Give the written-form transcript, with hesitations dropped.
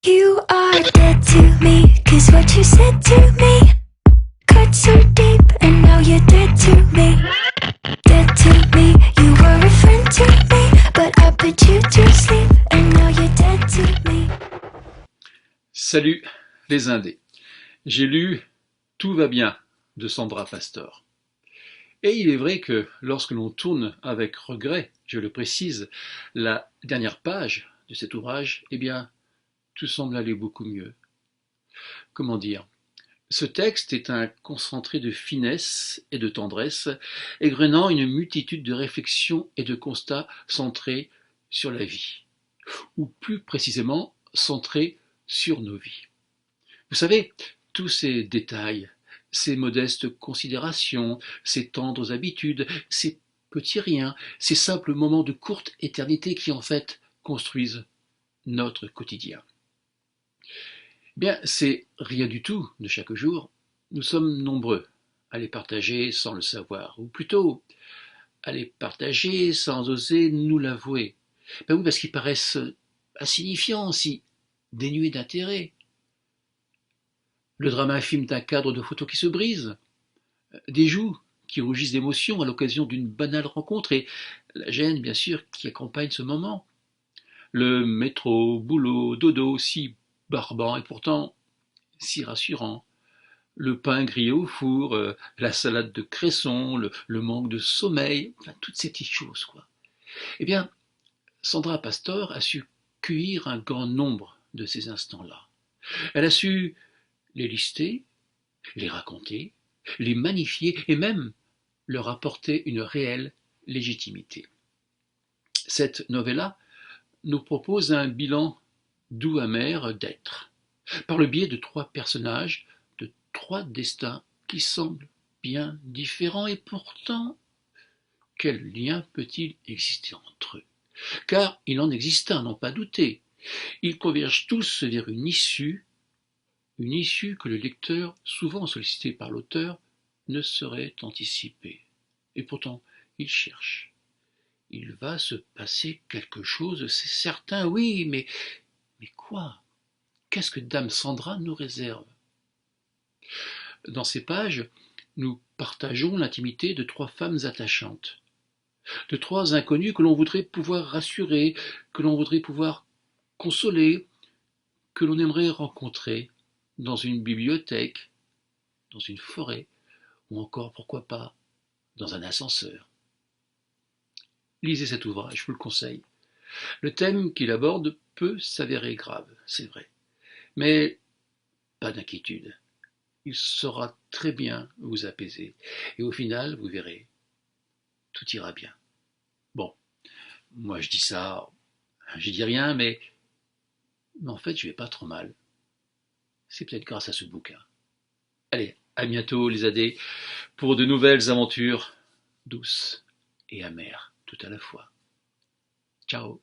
You are dead to me, 'cause what you said to me cut so deep, and now you're dead to me. Dead to me, you were a friend to me, but I put you to sleep, and now you're dead to me. Salut les Indés. J'ai lu Tout va bien de Sandra Pastor. Et il est vrai que lorsque l'on tourne avec regret, je le précise, la dernière page de cet ouvrage, eh bien, tout semble aller beaucoup mieux. Comment dire? Ce texte est un concentré de finesse et de tendresse, égrenant une multitude de réflexions et de constats centrés sur la vie, ou plus précisément centrés sur nos vies. Vous savez, tous ces détails, ces modestes considérations, ces tendres habitudes, ces petits riens, ces simples moments de courte éternité qui en fait construisent notre quotidien. Bien, c'est rien du tout de chaque jour. Nous sommes nombreux à les partager sans le savoir, ou plutôt à les partager sans oser nous l'avouer. Ben oui, parce qu'ils paraissent insignifiants, si dénués d'intérêt. Le drame infime d'un cadre de photos qui se brise, des joues qui rougissent d'émotion à l'occasion d'une banale rencontre et la gêne, bien sûr, qui accompagne ce moment. Le métro, boulot, dodo, si barbant et pourtant si rassurant. Le pain grillé au four, la salade de cresson, le manque de sommeil, enfin, toutes ces petites choses, quoi. Eh bien, Sandra Pastor a su cueillir un grand nombre de ces instants-là. Elle a su les lister, les raconter, les magnifier et même leur apporter une réelle légitimité. Cette novella nous propose un bilan doux amer d'être, par le biais de trois personnages, de trois destins qui semblent bien différents et pourtant, quel lien peut-il exister entre eux? Car il en existe un, n'en pas douter. Ils convergent tous vers une issue que le lecteur, souvent sollicité par l'auteur, ne saurait anticiper. Et pourtant, il cherche. Il va se passer quelque chose, c'est certain, oui, mais quoi? Qu'est-ce que Dame Sandra nous réserve? Dans ces pages, nous partageons l'intimité de trois femmes attachantes, de trois inconnus que l'on voudrait pouvoir rassurer, que l'on voudrait pouvoir consoler, que l'on aimerait rencontrer dans une bibliothèque, dans une forêt, ou encore, pourquoi pas, dans un ascenseur. Lisez cet ouvrage, je vous le conseille. Le thème qu'il aborde peut s'avérer grave, c'est vrai. Mais pas d'inquiétude, il saura très bien vous apaiser. Et au final, vous verrez, tout ira bien. Bon, moi je dis ça, je dis rien, mais en fait je vais pas trop mal. C'est peut-être grâce à ce bouquin. Allez, à bientôt les AD, pour de nouvelles aventures douces et amères tout à la fois. Ciao.